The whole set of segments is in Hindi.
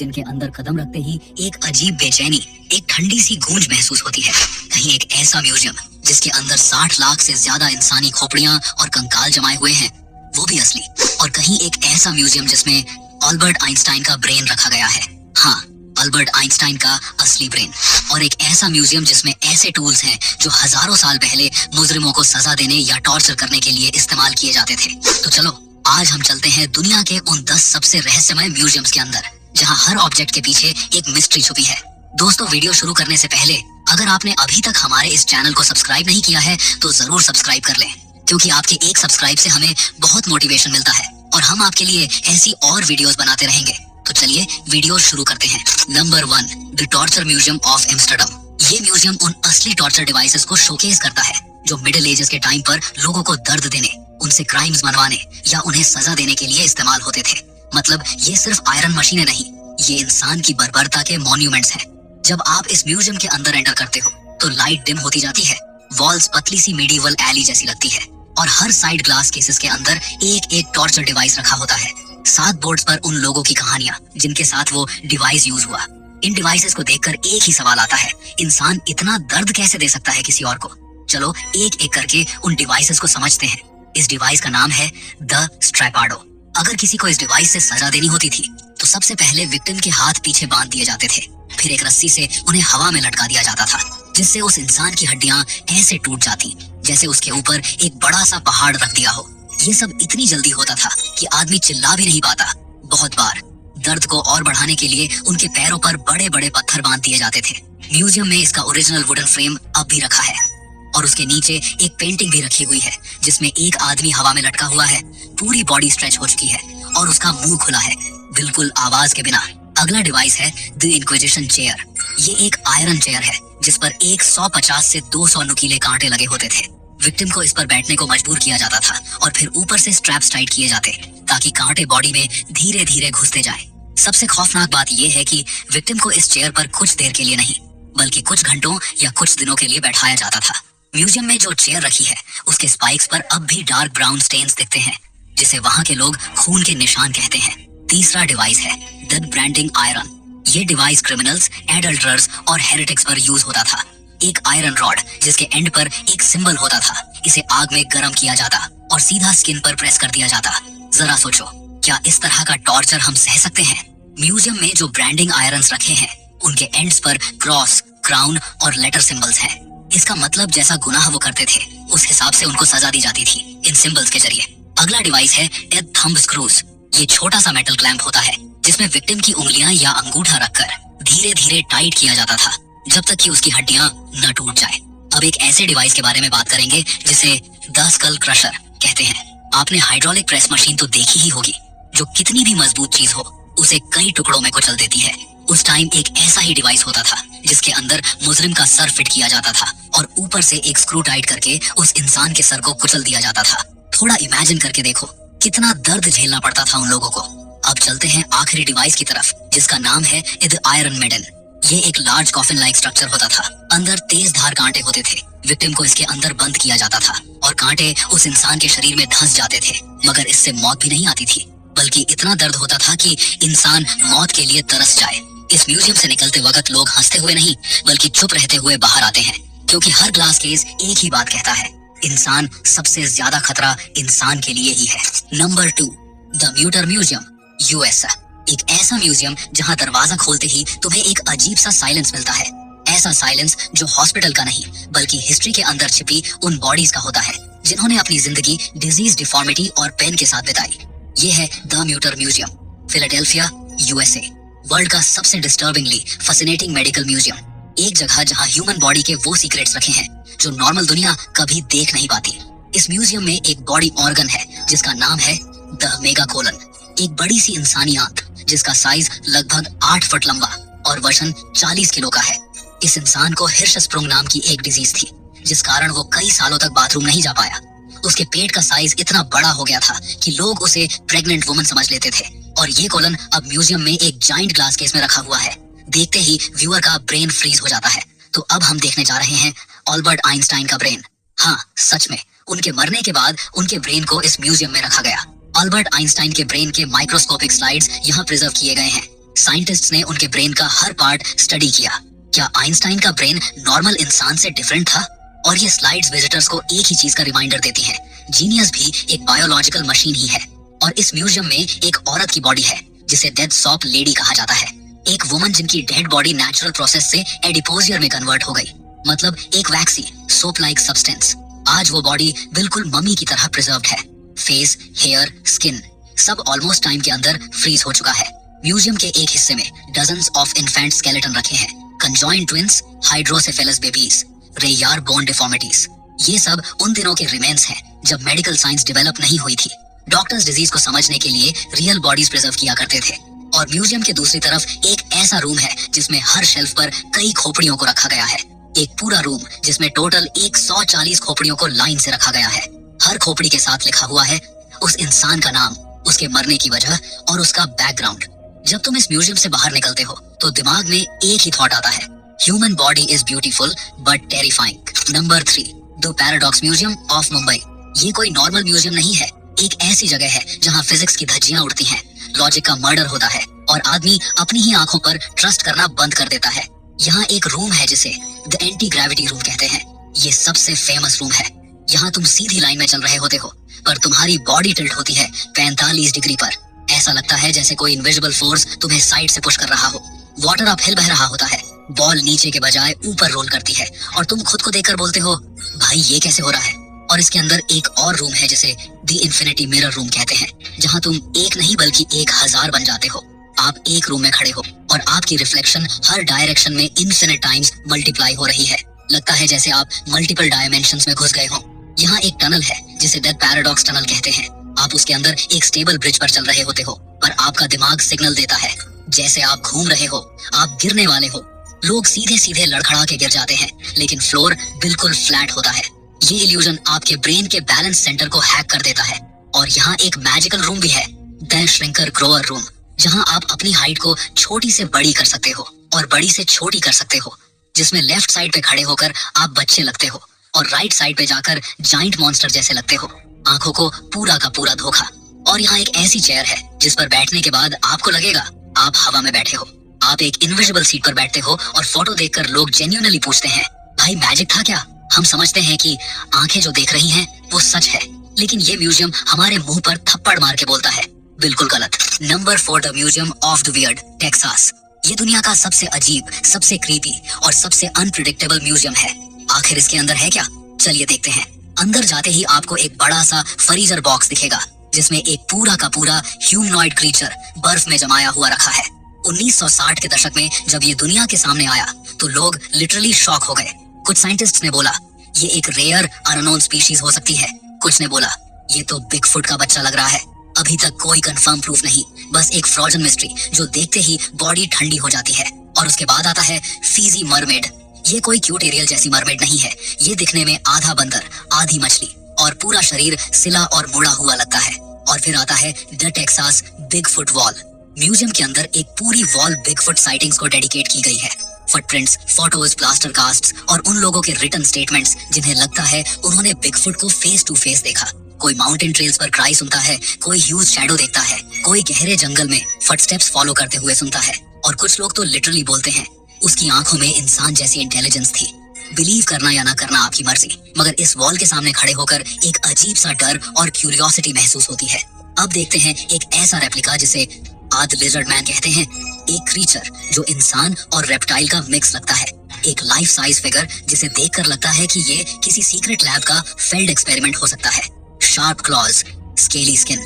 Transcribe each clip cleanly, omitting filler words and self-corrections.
जिनके अंदर कदम रखते ही एक अजीब बेचैनी, एक ठंडी सी गूंज महसूस होती है। कहीं एक ऐसा म्यूजियम जिसके अंदर 60 लाख से ज्यादा इंसानी खोपड़ियां और कंकाल जमाए हुए हैं, वो भी असली। और कहीं एक ऐसा म्यूजियम जिसमें अल्बर्ट आइंस्टाइन का ब्रेन रखा गया है। हाँ, अल्बर्ट आइंस्टाइन का असली ब्रेन। और एक ऐसा म्यूजियम जिसमें ऐसे टूल्स हैं जो हजारों साल पहले मुजरिमों को सजा देने या टॉर्चर करने के लिए इस्तेमाल किए जाते थे। तो चलो आज हम चलते हैं दुनिया के उन 10 सबसे रहस्यमय म्यूजियम्स के अंदर, जहां हर ऑब्जेक्ट के पीछे एक मिस्ट्री छुपी है। दोस्तों, वीडियो शुरू करने से पहले अगर आपने अभी तक हमारे इस चैनल को सब्सक्राइब नहीं किया है तो जरूर सब्सक्राइब कर लें, क्योंकि आपके एक सब्सक्राइब से हमें बहुत मोटिवेशन मिलता है और हम आपके लिए ऐसी और वीडियोस बनाते रहेंगे। तो चलिए वीडियो शुरू करते हैं। Number 1, the torture museum of Amsterdam. ये म्यूजियम उन असली टॉर्चर डिवाइसेस को शोकेस करता है जो मिडिल एजेस के टाइम पर लोगों को दर्द देने, उनसे क्राइम्स मनवाने या उन्हें सजा देने के लिए इस्तेमाल होते थे। मतलब ये सिर्फ आयरन मशीनें नहीं, ये इंसान की बर्बरता के मॉन्यूमेंट्स हैं। जब आप इस म्यूजियम के अंदर एंटर करते हो तो लाइट डिम होती जाती है, वॉल्स पतली सी मेडिवल एली जैसी लगती है और हर साइड ग्लास केसेस के अंदर एक एक टॉर्चर डिवाइस रखा होता है। 7 बोर्ड्स पर उन लोगों की कहानियां जिनके साथ वो डिवाइस यूज हुआ। इन डिवाइसेस को देखकर एक ही सवाल आता है, इंसान इतना दर्द कैसे दे सकता है किसी और को? चलो एक एक करके उन डिवाइसेस को समझते हैं। इस डिवाइस का नाम है द स्ट्रैपाडो। अगर किसी को इस डिवाइस से सजा देनी होती थी तो सबसे पहले विक्टिम के हाथ पीछे बांध दिए जाते थे, फिर एक रस्सी से उन्हें हवा में लटका दिया जाता था, जिससे उस इंसान की हड्डियां ऐसे टूट जाती जैसे उसके ऊपर एक बड़ा सा पहाड़ रख दिया हो। ये सब इतनी जल्दी होता था कि आदमी चिल्ला भी नहीं पाता। बहुत बार दर्द को और बढ़ाने के लिए उनके पैरों पर बड़े बड़े पत्थर बांध दिए जाते थे। म्यूजियम में इसका ओरिजिनल वुडन फ्रेम अब भी रखा है और उसके नीचे एक पेंटिंग भी रखी हुई है जिसमें एक आदमी हवा में लटका हुआ है, पूरी बॉडी स्ट्रेच हो चुकी है और उसका मुंह खुला है, बिल्कुल आवाज के बिना। अगला डिवाइस है द इंक्विजिशन चेयर। ये एक आयरन चेयर है जिस पर 150 से 200 नुकीले कांटे लगे होते थे। विक्टिम को इस पर बैठने को मजबूर किया जाता था और फिर ऊपर से स्ट्रैप्स टाइट किए जाते ताकि कांटे बॉडी में धीरे धीरे घुसते जाएं। सबसे खौफनाक बात यह है कि विक्टिम को इस चेयर पर कुछ देर के लिए नहीं बल्कि कुछ घंटों या कुछ दिनों के लिए बैठाया जाता था। म्यूजियम में जो चेयर रखी है उसके स्पाइक्स पर अब भी डार्क ब्राउन स्टेन्स दिखते हैं, जिसे वहां के लोग खून के निशान कहते हैं। तीसरा डिवाइस है डेथ ब्रांडिंग आयरन। ये डिवाइस क्रिमिनल्स, एडल्टरर्स और हेरेटिक्स पर यूज होता था। एक आयरन रॉड जिसके एंड पर एक सिंबल होता था, इसे आग में गर्म किया जाता और सीधा स्किन पर प्रेस कर दिया जाता। जरा सोचो, क्या इस तरह का टॉर्चर हम सह सकते हैं? म्यूजियम में जो ब्रांडिंग आयरन्स रखे हैं उनके एंड्स पर क्रॉस, क्राउन और लेटर सिंबल्स हैं। इसका मतलब जैसा गुनाह वो करते थे उस हिसाब से उनको सजा दी जाती थी इन सिंबल्स के जरिए। अगला डिवाइस है डेथ थंब स्क्रूज। ये छोटा सा मेटल क्लैंप होता है जिसमें विक्टिम की उंगलियां या अंगूठा रखकर धीरे धीरे टाइट किया जाता था जब तक कि उसकी हड्डियां न टूट जाए। अब एक ऐसे डिवाइस के बारे में बात करेंगे जिसे द स्कल क्रशर कहते हैं। आपने हाइड्रोलिक प्रेस मशीन तो देखी ही होगी, जो कितनी भी मजबूत चीज हो उसे कई टुकड़ों में कुचल देती है। उस टाइम एक ऐसा ही डिवाइस होता था जिसके अंदर मुजरिम का सर फिट किया जाता था और ऊपर से एक स्क्रू टाइट करके उस इंसान के सर को कुचल दिया जाता था। थोड़ा इमेजिन करके देखो कितना दर्द झेलना पड़ता था उन लोगों को। अब चलते हैं आखिरी डिवाइस की तरफ जिसका नाम है द आयरन मेडन। ये एक लार्ज कॉफिन लाइक स्ट्रक्चर होता था। अंदर तेज धार कांटे होते थे। विक्टिम को इसके अंदर बंद किया जाता था और कांटे उस इंसान के शरीर में धंस जाते थे, मगर इससे मौत भी नहीं आती थी, बल्कि इतना दर्द होता था कि इंसान मौत के लिए तरस जाए। इस म्यूजियम से निकलते वक्त लोग हंसते हुए नहीं बल्कि चुप रहते हुए बाहर आते हैं, क्योंकि हर ग्लास केस एक ही बात कहता है, इंसान सबसे ज्यादा खतरा इंसान के लिए ही है। Number 2, the Mutter museum, US. एक ऐसा म्यूजियम जहां दरवाजा खोलते ही तुम्हें एक अजीब सा साइलेंस मिलता है। ऐसा साइलेंस जो हॉस्पिटल का नहीं बल्कि हिस्ट्री के अंदर छिपी उन बॉडीज का होता है जिन्होंने अपनी जिंदगी डिजीज, डिफॉर्मिटी और पेन के साथ बिताई। ये है the Mutter museum, Philadelphia, USA. World का सबसे डिस्टर्बिंगली फैसिनेटिंग मेडिकल म्यूजियम। एक जगह जहां ह्यूमन बॉडी के वो सीक्रेट्स रखे हैं जो नॉर्मल दुनिया कभी देख नहीं पाती। इस म्यूजियम में एक बॉडी ऑर्गन है जिसका नाम है द मेगा कोलन। एक बड़ी सी इंसानी आंत जिसका साइज लगभग 8 फुट लंबा और वजन 40 किलो का है। इस इंसान को हिर्शस्प्रुंग नाम की एक डिजीज थी जिस कारण वो कई सालों तक बाथरूम नहीं जा पाया। उसके पेट का साइज इतना बड़ा हो गया था कि लोग उसे प्रेग्नेंट वुमन समझ लेते थे। और ये कोलन अब म्यूजियम में एक जाइंट ग्लास केस में रखा हुआ है। देखते ही व्यूअर का ब्रेन फ्रीज हो जाता है। तो अब हम देखने जा रहे हैं अल्बर्ट आइंस्टाइन का ब्रेन। हाँ, सच में उनके मरने के बाद उनके ब्रेन को इस म्यूजियम में रखा गया। अल्बर्ट आइंस्टाइन के ब्रेन के माइक्रोस्कोपिक स्लाइड्स यहाँ प्रिजर्व किए गए हैं। साइंटिस्ट्स ने उनके ब्रेन का हर पार्ट स्टडी किया। क्या आइंस्टाइन का ब्रेन नॉर्मल इंसान से डिफरेंट था? और ये स्लाइड्स विजिटर्स को एक ही चीज का रिमाइंडर देती हैं, जीनियस भी एक बायोलॉजिकल मशीन ही है। और इस म्यूजियम में एक औरत की बॉडी है जिसे डेड सॉप लेडी कहा जाता है। एक वुमन जिनकी डेड बॉडी नेचुरल प्रोसेस से एडिपोजियर में कन्वर्ट हो गई, मतलब एक वैक्सी सोप लाइक सब्सटेंस। आज वो बॉडी बिल्कुल मम्मी की तरह प्रिजर्व्ड है। फेस, हेयर, स्किन सब ऑलमोस्ट टाइम के अंदर फ्रीज हो चुका है। म्यूजियम के एक हिस्से में डजन्स ऑफ इन्फेंट स्केलेटन रखे हैं, conjoint twins, hydrocephalus babies, rare bone deformities. ये सब उन दिनों के रिमेन्स हैं जब मेडिकल साइंस डेवलप नहीं हुई थी। डॉक्टर्स डिजीज को समझने के लिए रियल बॉडीज प्रिजर्व किया करते थे। और म्यूजियम के दूसरी तरफ एक ऐसा रूम है जिसमें हर शेल्फ पर कई खोपड़ियों को रखा गया है। एक पूरा रूम जिसमें टोटल 140 खोपड़ियों को लाइन से रखा गया है। हर खोपड़ी के साथ लिखा हुआ है उस इंसान का नाम, उसके मरने की वजह और उसका बैकग्राउंड। जब तुम इस म्यूजियम से बाहर निकलते हो तो दिमाग में एक ही थॉट आता है, human body is beautiful but terrifying. Number 3, the paradox museum of Mumbai. ये कोई नॉर्मल म्यूजियम नहीं है, एक ऐसी जगह है जहाँ फिजिक्स की धज्जियां उड़ती हैं, लॉजिक का मर्डर होता है और आदमी अपनी ही आंखों पर ट्रस्ट करना बंद कर देता है। यहाँ एक रूम है जिसे द एंटी ग्रेविटी रूम कहते हैं। ये सबसे फेमस रूम है। यहाँ तुम सीधी लाइन में चल रहे होते हो पर तुम्हारी बॉडी टिल्ट होती है 45 डिग्री पर। ऐसा लगता है जैसे कोई इनविजिबल फोर्स तुम्हें साइड से पुश कर रहा हो। वाटर अपहिल बह रहा होता है, बॉल नीचे के बजाय ऊपर रोल करती है और तुम खुद को देखकर बोलते हो भाई ये कैसे हो रहा है। और इसके अंदर एक और रूम है जिसे द इन्फिनिटी मिरर रूम कहते हैं, जहाँ तुम एक नहीं बल्कि 1000 बन जाते हो। आप एक रूम में खड़े हो और आपकी रिफ्लेक्शन हर डायरेक्शन में इन्फिनिट टाइम्स मल्टीप्लाई हो रही है। लगता है जैसे आप मल्टीपल डायमेंशंस में घुस गए हो। यहाँ एक टनल है जिसे डेथ पैराडॉक्स टनल कहते हैं। आप उसके अंदर एक स्टेबल ब्रिज पर चल रहे होते हो पर आपका दिमाग सिग्नल देता है जैसे आप घूम रहे हो, आप गिरने वाले हो। लोग सीधे सीधे लड़खड़ा के गिर जाते हैं लेकिन फ्लोर बिल्कुल फ्लैट होता है। ये इल्यूजन आपके ब्रेन के बैलेंस सेंटर को हैक कर देता है। और यहाँ एक मैजिकल रूम भी है, द श्रिंकर ग्रोअर रूम, जहाँ आप अपनी हाइट को छोटी से बड़ी कर सकते हो और बड़ी से छोटी कर सकते हो। जिसमें लेफ्ट साइड पे खड़े होकर आप बच्चे लगते हो और राइट साइड पे जाकर जाइंट मॉन्स्टर जैसे लगते हो। आंखों को पूरा का पूरा धोखा। और यहाँ एक ऐसी चेयर है जिस पर बैठने के बाद आपको लगेगा आप हवा में बैठे हो। आप एक इनविजिबल सीट पर बैठते हो और फोटो देखकर लोग जेन्युइनली पूछते हैं भाई मैजिक था क्या? हम समझते हैं कि आंखें जो देख रही हैं वो सच है, लेकिन ये म्यूजियम हमारे मुंह पर थप्पड़ मार के बोलता है बिल्कुल गलत। Number 4, the museum of the weird, Texas. ये दुनिया का सबसे अजीब, सबसे क्रीपी और सबसे अनप्रिडिक्टेबल म्यूजियम है। आखिर इसके अंदर है क्या? चलिए देखते हैं। अंदर जाते ही आपको एक बड़ा सा फ्रीजर बॉक्स दिखेगा जिसमें एक पूरा का पूरा ह्यूमनॉइड क्रीचर बर्फ में जमाया हुआ रखा है। 1960 के दशक में जब ये दुनिया के सामने आया तो लोग लिटरली शॉक हो गए। कुछ साइंटिस्ट्स ने बोला ये एक रेयर अननोन स्पीशीज हो सकती है। कुछ ने बोला ये तो बिगफुट का बच्चा लग रहा है। अभी तक कोई कंफर्म प्रूफ नहीं, बस एक फ्रोजन मिस्ट्री जो देखते ही बॉडी ठंडी हो जाती है। और उसके बाद आता है फीजी मरमेड। ये कोई क्यूट एरियल जैसी मरमेड नहीं है। ये दिखने में आधा बंदर आधी मछली और पूरा शरीर सिला और मुड़ा हुआ लगता है। और फिर आता है the Texas Bigfoot wall. Museum के अंदर एक पूरी वॉल बिगफुट साइटिंग्स को डेडिकेट की गई है। फुटप्रिंट्स, फोटोज, प्लास्टर कास्ट्स और उन लोगों के रिटन स्टेटमेंट्स जिन्हें लगता है उन्होंने बिगफुट को फेस टू फेस देखा। कोई माउंटेन ट्रेल्स पर क्राई सुनता है, कोई ह्यूज शैडो देखता है, कोई गहरे जंगल में फुटस्टेप्स फॉलो करते हुए सुनता है और कुछ लोग तो लिटरली बोलते हैं उसकी आंखों में इंसान जैसी इंटेलिजेंस थी। बिलीव करना या ना करना आपकी मर्जी, मगर इस वॉल के सामने खड़े होकर एक अजीब सा डर और क्यूरियोसिटी महसूस होती है। अब देखते हैं एक ऐसा रेप्लिका जिसे आद लिजर्ड मैन कहते हैं। एक क्रीचर जो इंसान और रेप्टाइल का मिक्स लगता है। एक लाइफ साइज फिगर जिसे देखकर लगता है कि ये किसी सीक्रेट लैब का फेल्ड एक्सपेरिमेंट हो सकता है। Sharp clause, scaly skin,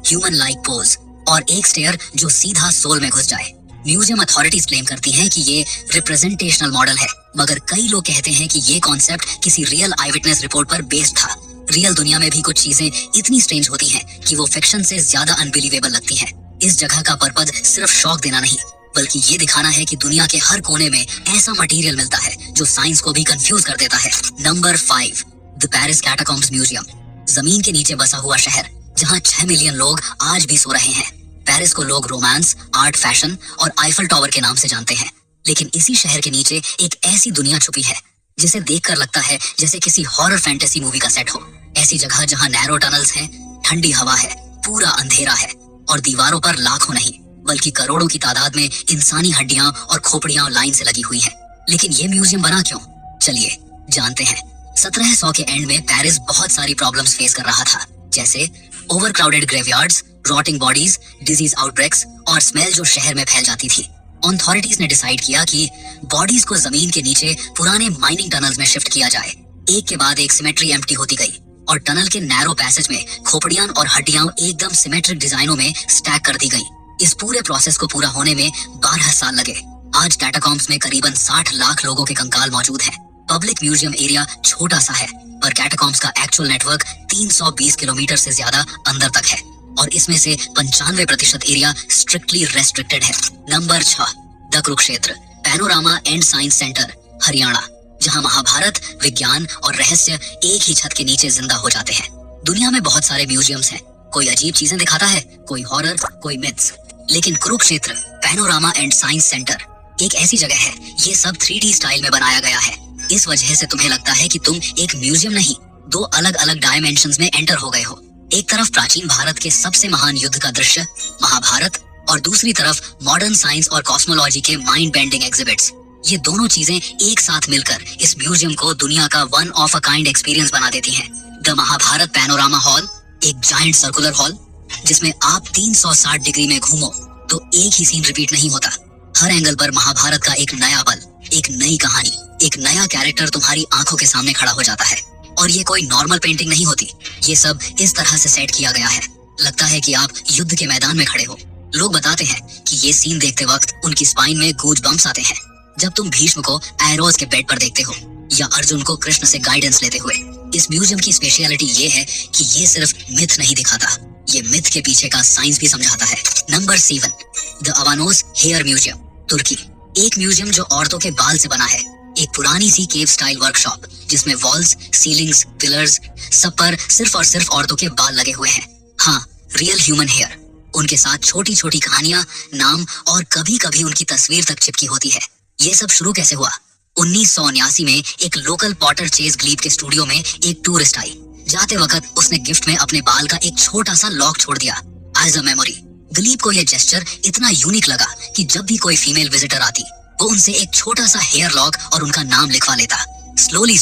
human like pose और एक स्टेयर जो सीधा सोल में घुस जाए। म्यूजियम अथॉरिटीज क्लेम करती हैं कि ये रिप्रेजेंटेशनल मॉडल है, मगर कई लोग कहते हैं कि ये कॉन्सेप्ट किसी रियल आई विटनेस रिपोर्ट पर बेस्ड था। रियल दुनिया में भी कुछ चीजें इतनी स्ट्रेंज होती हैं कि वो फिक्शन से ज्यादा अनबिलीवेबल लगती हैं। इस जगह का पर्पज सिर्फ शौक देना नहीं, बल्कि ये दिखाना है कि दुनिया के हर कोने में ऐसा मटेरियल मिलता है जो साइंस को भी कंफ्यूज कर देता है। Number 5, the Paris catacombs museum. जमीन के नीचे बसा हुआ शहर जहाँ 6 मिलियन लोग आज भी सो रहे हैं। पेरिस को लोग रोमांस, आर्ट, फैशन और आईफल टावर के नाम से जानते हैं, लेकिन इसी शहर के नीचे एक ऐसी दुनिया छुपी है जिसे देखकर लगता है जैसे किसी हॉरर फैंटेसी मूवी का सेट हो। ऐसी जगह जहाँ नैरो टनल्स हैं, ठंडी हवा है, पूरा अंधेरा है और दीवारों पर लाखों नहीं बल्कि करोड़ों की तादाद में इंसानी हड्डियां और खोपड़ियां लाइन से लगी हुई हैं। लेकिन ये म्यूजियम बना क्यों? चलिए जानते हैं। 1700 के एंड में पेरिस बहुत सारी प्रॉब्लम्स फेस कर रहा था, जैसे overcrowded graveyards, rotting bodies, disease outbreaks और स्मेल जो शहर में फैल जाती थी। अथॉरिटीज ने डिसाइड किया कि बॉडीज को जमीन के नीचे पुराने माइनिंग टनल्स में शिफ्ट किया जाए। एक के बाद एक सिमेट्री एम्प्टी होती गई और टनल के नैरो पैसेज में खोपड़ियां और हड्डियां एकदम सिमेट्रिक डिजाइनों में स्टैक कर दी गई। इस पूरे प्रोसेस को पूरा होने में 12 साल लगे। आज कैटाकॉम्ब्स में करीबन 60 लाख लोगों के कंकाल मौजूद हैं। पब्लिक म्यूजियम एरिया छोटा सा है, पर कैटाकॉम्ब्स का एक्चुअल नेटवर्क 320 किलोमीटर से ज्यादा अंदर तक है और इसमें से 95% एरिया स्ट्रिक्टली रेस्ट्रिक्टेड है। Number 6, the Kurukshetra panorama and science centre, Haryana, जहां महाभारत, विज्ञान और रहस्य एक ही छत के नीचे जिंदा हो जाते हैं। दुनिया में बहुत सारे म्यूजियम्स हैं, कोई अजीब चीजें दिखाता है, कोई हॉरर, कोई मिथ्स, लेकिन Kurukshetra panorama and science centre एक ऐसी जगह है, ये सब 3D स्टाइल में बनाया गया है। इस वजह से तुम्हें लगता है कि तुम एक म्यूजियम नहीं, दो अलग अलग डायमेंशंस में एंटर हो गए हो। एक तरफ प्राचीन भारत के सबसे महान युद्ध का दृश्य महाभारत और दूसरी तरफ मॉडर्न साइंस और कॉस्मोलॉजी के माइंड बेंडिंग एग्जिबिट्स। ये दोनों चीजें एक साथ मिलकर इस म्यूजियम को दुनिया का one of a kind experience बना देती हैं। द महाभारत पैनोरामा हॉल, एक जायंट सर्कुलर हॉल जिसमें आप 360 डिग्री में घूमो तो एक ही सीन रिपीट नहीं होता। हर एंगल पर महाभारत का एक नया बल, एक नई कहानी, एक नया कैरेक्टर तुम्हारी आंखों के सामने खड़ा हो जाता है। और ये कोई नॉर्मल पेंटिंग नहीं होती, ये सब इस तरह से सेट किया गया है, लगता है कि आप युद्ध के मैदान में खड़े हो। लोग बताते हैं कि ये सीन देखते वक्त उनकी स्पाइन में गूज बम्प्स आते हैं। जब तुम भीष्म को एरोस के बेड पर देखते हो या अर्जुन को कृष्ण से गाइडेंस लेते हुए। इस म्यूजियम की स्पेशलिटी ये है कि ये सिर्फ मिथ नहीं दिखाता, ये मिथ के पीछे का साइंस भी समझाता है। Number 7, the Avanos hair museum, तुर्की, एक म्यूजियम जो औरतों के बाल से बना है। एक पुरानी सी केव स्टाइल वर्कशॉप जिसमें वॉल्स, सीलिंग्स, पिलर्स, सब पर सिर्फ और सिर्फ औरतों के बाल लगे हुए हैं। हाँ, रियल ह्यूमन हेयर, उनके साथ छोटी छोटी कहानियां, नाम और कभी कभी उनकी तस्वीर तक चिपकी होती है। ये सब शुरू कैसे हुआ? 1979 में एक लोकल पॉटर चेज ग्लीब के स्टूडियो में एक टूरिस्ट आई। जाते वक्त उसने गिफ्ट में अपने बाल का एक छोटा सा लॉक छोड़ दिया एज अ मेमोरी। ग्लीब को यह जेस्चर इतना यूनिक लगा कि जब भी कोई फीमेल विजिटर आती वो उनसे एक छोटा सा हेयर लॉक और उनका नाम लिखवा लेता। स्लोली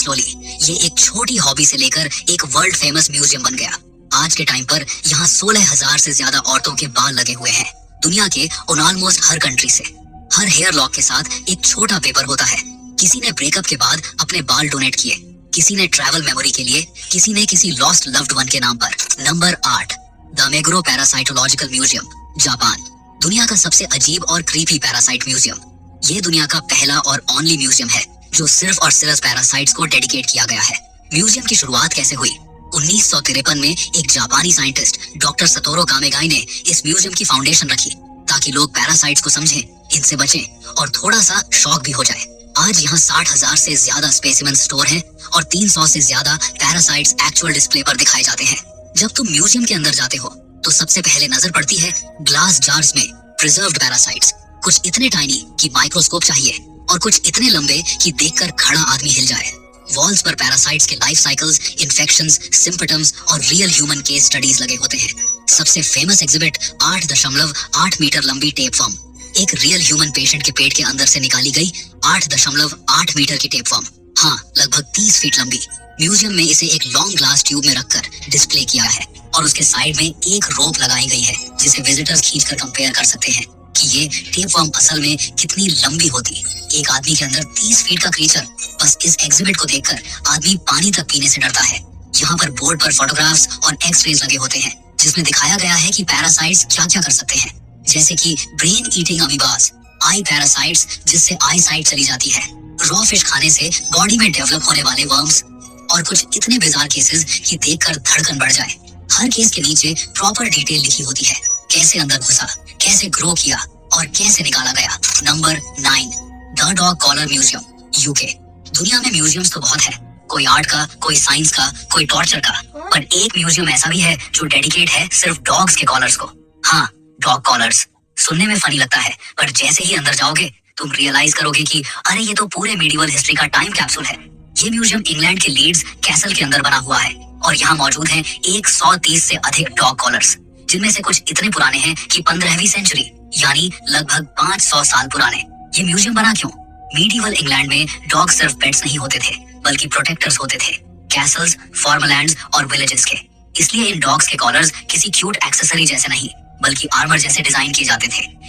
ये एक छोटी हॉबी से लेकर एक वर्ल्ड फेमस म्यूजियम बन गया। आज के टाइम पर यहाँ 16,000 से ज्यादा औरतों के बाल लगे हुए हैं, दुनिया के ऑलमोस्ट हर कंट्री से। हर हेयर लॉक के साथ एक छोटा पेपर होता है। किसी ने ब्रेकअप के बाद अपने बाल डोनेट किए, किसी ने ट्रैवल मेमोरी के लिए, किसी ने किसी लॉस्ट लव्ड वन के नाम पर। नंबर 8, द मेगुरो पैरासाइटोलॉजिकल म्यूजियम, जापान, दुनिया का सबसे अजीब और क्रीपी पैरासाइट म्यूजियम। ये दुनिया का पहला और ओनली म्यूजियम है जो सिर्फ और सिर्फ पैरासाइट्स को डेडिकेट किया गया है। म्यूजियम की शुरुआत कैसे हुई? 1953 में एक जापानी साइंटिस्ट डॉक्टर सतोरो कामेगाई ने इस म्यूजियम की फाउंडेशन रखी ताकि लोग पैरासाइट्स को समझें, इनसे बचें और थोड़ा सा शॉक भी हो जाए। आज यहाँ 60,000 से ज्यादा स्पेसिमेन स्टोर हैं और 300 से ज्यादा पैरासाइट्स एक्चुअल डिस्प्ले पर दिखाए जाते हैं। जब तुम म्यूजियम के अंदर जाते हो तो सबसे पहले नजर पड़ती है ग्लास जार्स में प्रिजर्व्ड पैरासाइट्स, कुछ इतने टाइनी कि माइक्रोस्कोप चाहिए और कुछ इतने लंबे कि देखकर खड़ा आदमी हिल जाए। वॉल्स पर पैरासाइट्स के लाइफ साइकिल्स, इन्फेक्शंस, सिम्पटम्स और रियल ह्यूमन केस स्टडीज लगे होते हैं। सबसे फेमस एग्जिबिट 8.8 मीटर लंबी टेप फॉर्म, एक रियल ह्यूमन पेशेंट के पेट के अंदर से निकाली गई 8.8 मीटर की टेप फॉर्म, हाँ लगभग 30 फीट लंबी। म्यूजियम में इसे एक लॉन्ग ग्लास ट्यूब में रखकर डिस्प्ले किया है और उसके साइड में एक रोप लगाई गई है जिसे विजिटर्स खींचकर कंपेयर कर सकते हैं कि ये टेप फॉर्म असल में कितनी लंबी होती। एक आदमी के अंदर 30 फीट का क्रीचर, बस इस एग्जिबिट को देखकर आदमी पानी तक पीने से डरता है। यहाँ पर बोर्ड पर फोटोग्राफ्स और एक्स-रेज लगे होते हैं जिसमें दिखाया गया है कि पैरासाइट्स क्या क्या कर सकते हैं, जैसे कि ब्रेन ईटिंग अमीबास, आई पैरासाइट्स जिससे आई साइट चली जाती है, रॉ फिश खाने से बॉडी में डेवलप होने वाले वर्म्स और कुछ इतने बिजार केसेस कि देखकर धड़कन बढ़ जाए। हर केस के नीचे प्रॉपर डिटेल लिखी होती है, कैसे अंदर घुसा, कैसे ग्रो किया और कैसे निकाला गया। Number 9, the dog collar museum, UK, दुनिया में म्यूजियम्स तो बहुत है, कोई आर्ट का, कोई साइंस का, कोई टॉर्चर का, पर एक म्यूजियम ऐसा भी है जो डेडिकेट है सिर्फ डॉग्स के कॉलर्स को। हाँ, डॉग कॉलर्स सुनने में फनी लगता है, पर जैसे ही अंदर जाओगे तुम रियलाइज करोगे कि अरे ये तो पूरे मीडिवल हिस्ट्री का टाइम कैप्सूल है। ये म्यूजियम इंग्लैंड के लीड्स कैसल के अंदर बना हुआ है और यहाँ मौजूद हैं 130 से अधिक डॉग कॉलर्स, जिनमें से कुछ इतने पुराने हैं कि 15वीं सेंचुरी यानी लगभग 500 साल पुराने। ये म्यूजियम बना क्यों? मीडिवल इंग्लैंड में डॉग सिर्फ पेट्स नहीं होते थे, बल्कि प्रोटेक्टर्स होते थे, कैसल्स, फॉर्मलैंड्स और विलेजेस के। इसलिए इन डॉग्स के कॉलर्स किसी क्यूट एक्सेसरी जैसे नहीं, बल्कि आर्मर जैसे डिजाइन किए जाते थे।